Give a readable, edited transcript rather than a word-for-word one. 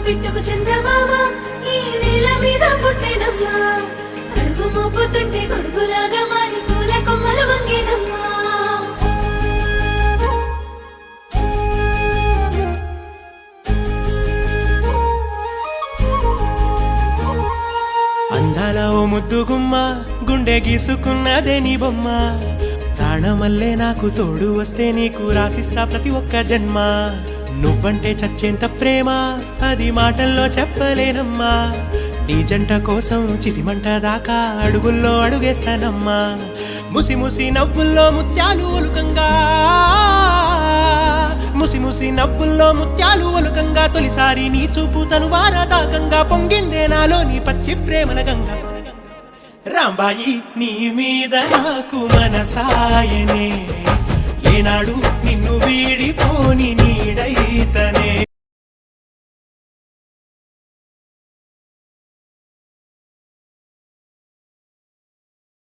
పిట్టుకు చందమామ ఈ నేల మీద పుట్టేనమ్మా అడుగు మోపుతుంటే గొడుగులాగా మారి పూల కొమ్మలు వంగేనమ్మా అందాల ఓ ముద్దు గుమ్మ గుండె గీసుకున్నదే నీ బొమ్మ ప్రాణమల్లే నాకు తోడు వస్తే నీకు రాసిస్తా ప్రతి ఒక్క జన్మ నువ్వంటే చచ్చేంత ప్రేమ అది మాటల్లో చెప్పలేనమ్మా నీ జంట కోసం చితిమంట దాకా అడుగుల్లో అడుగేస్తానమ్మా ముసి ముసి నవ్వుల్లో ముత్యాలు ఒలుకంగా ముసి ముసి నవ్వుల్లో ముత్యాలు ఒలుకంగా తొలిసారి నీ చూపు తను వారదాకంగా పొంగిందే నాలో నీ పచ్చి ప్రేమల గంగా రాంబాయి నీ మీద నాకు మనసాయనే ఏనాడు నిన్ను వీడిపోని నీడైతనే